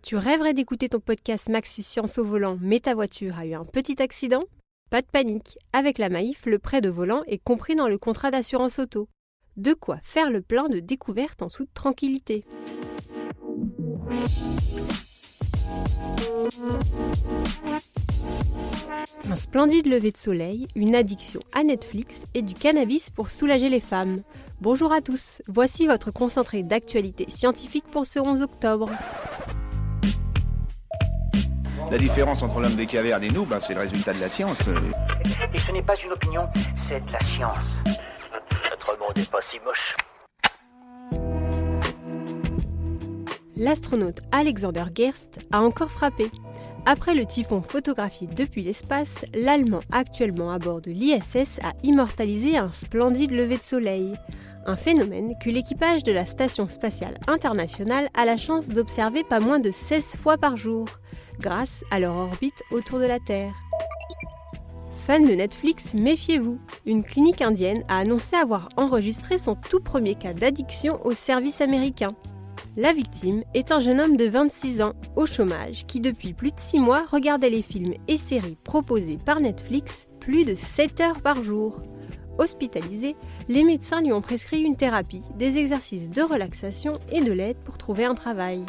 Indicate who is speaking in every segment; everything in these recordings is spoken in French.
Speaker 1: Tu rêverais d'écouter ton podcast Maxi Science au volant, mais ta voiture a eu un petit accident ? Pas de panique, avec la Maïf, le prêt de volant est compris dans le contrat d'assurance auto. De quoi faire le plein de découvertes en toute tranquillité. Un splendide lever de soleil, une addiction à Netflix et du cannabis pour soulager les femmes. Bonjour à tous, voici votre concentré d'actualité scientifique pour ce 11 octobre.
Speaker 2: La différence entre l'homme des cavernes et nous, c'est le résultat de la science.
Speaker 3: Et ce n'est pas une opinion, c'est de la science. Notre monde n'est pas si moche.
Speaker 1: L'astronaute Alexander Gerst a encore frappé. Après le typhon photographié depuis l'espace, l'Allemand actuellement à bord de l'ISS a immortalisé un splendide lever de soleil. Un phénomène que l'équipage de la Station spatiale internationale a la chance d'observer pas moins de 16 fois par jour, grâce à leur orbite autour de la Terre. Fans de Netflix, méfiez-vous, une clinique indienne a annoncé avoir enregistré son tout premier cas d'addiction au service américain. La victime est un jeune homme de 26 ans, au chômage, qui depuis plus de 6 mois regardait les films et séries proposés par Netflix plus de 7 heures par jour. Hospitalisé, les médecins lui ont prescrit une thérapie, des exercices de relaxation et de l'aide pour trouver un travail.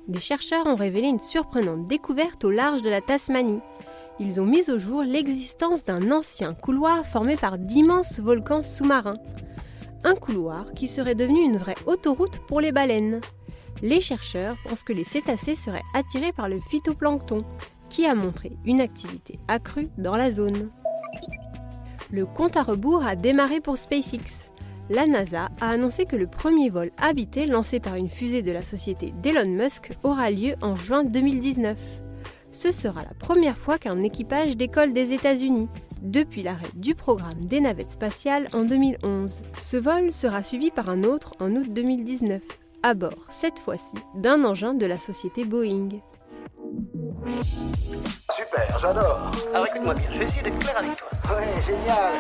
Speaker 1: Des chercheurs ont révélé une surprenante découverte au large de la Tasmanie. Ils ont mis au jour l'existence d'un ancien couloir formé par d'immenses volcans sous-marins. Un couloir qui serait devenu une vraie autoroute pour les baleines. Les chercheurs pensent que les cétacés seraient attirés par le phytoplancton, qui a montré une activité accrue dans la zone. Le compte à rebours a démarré pour SpaceX. La NASA a annoncé que le premier vol habité lancé par une fusée de la société d'Elon Musk aura lieu en juin 2019. Ce sera la première fois qu'un équipage décolle des États-Unis, depuis l'arrêt du programme des navettes spatiales en 2011. Ce vol sera suivi par un autre en août 2019, à bord, cette fois-ci, d'un engin de la société Boeing.
Speaker 3: Super, j'adore. Alors écoute-moi bien, je vais essayer d'être clair avec toi. Ouais, génial.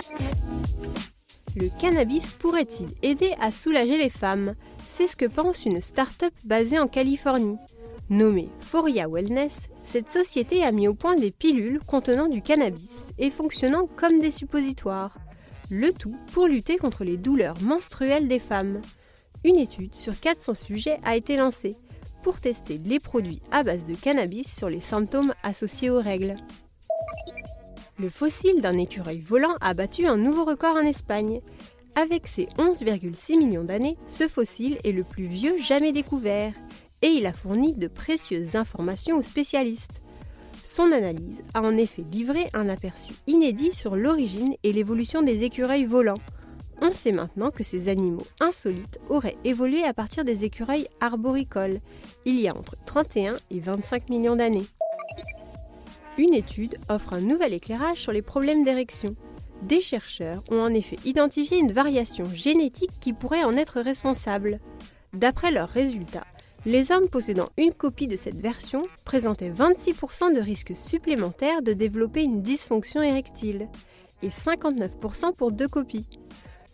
Speaker 1: Le cannabis pourrait-il aider à soulager les femmes ? C'est ce que pense une start-up basée en Californie. Nommée Foria Wellness, cette société a mis au point des pilules contenant du cannabis et fonctionnant comme des suppositoires. Le tout pour lutter contre les douleurs menstruelles des femmes. Une étude sur 400 sujets a été lancée pour tester les produits à base de cannabis sur les symptômes associés aux règles. Le fossile d'un écureuil volant a battu un nouveau record en Espagne. Avec ses 11,6 millions d'années, ce fossile est le plus vieux jamais découvert et il a fourni de précieuses informations aux spécialistes. Son analyse a en effet livré un aperçu inédit sur l'origine et l'évolution des écureuils volants. On sait maintenant que ces animaux insolites auraient évolué à partir des écureuils arboricoles, il y a entre 31 et 25 millions d'années. Une étude offre un nouvel éclairage sur les problèmes d'érection. Des chercheurs ont en effet identifié une variation génétique qui pourrait en être responsable. D'après leurs résultats, les hommes possédant une copie de cette version présentaient 26% de risque supplémentaire de développer une dysfonction érectile et 59% pour 2 copies.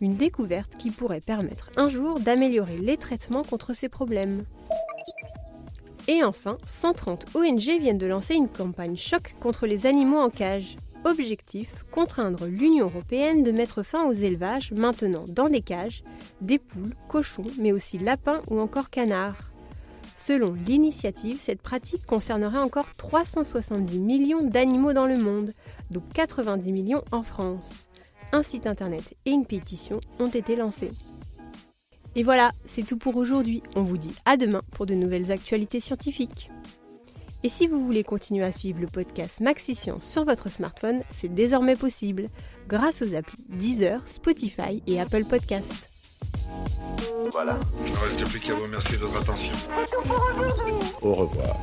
Speaker 1: Une découverte qui pourrait permettre un jour d'améliorer les traitements contre ces problèmes. Et enfin, 130 ONG viennent de lancer une campagne choc contre les animaux en cage. Objectif, contraindre l'Union européenne de mettre fin aux élevages maintenant dans des cages, des poules, cochons, mais aussi lapins ou encore canards. Selon l'initiative, cette pratique concernerait encore 370 millions d'animaux dans le monde, dont 90 millions en France. Un site internet et une pétition ont été lancés. Et voilà, c'est tout pour aujourd'hui. On vous dit à demain pour de nouvelles actualités scientifiques. Et si vous voulez continuer à suivre le podcast Maxi Science sur votre smartphone, c'est désormais possible grâce aux applis Deezer, Spotify et Apple Podcasts.
Speaker 4: Voilà.
Speaker 5: Il ne reste plus qu'à vous remercier de votre attention.
Speaker 4: C'est tout pour aujourd'hui.
Speaker 2: Au revoir.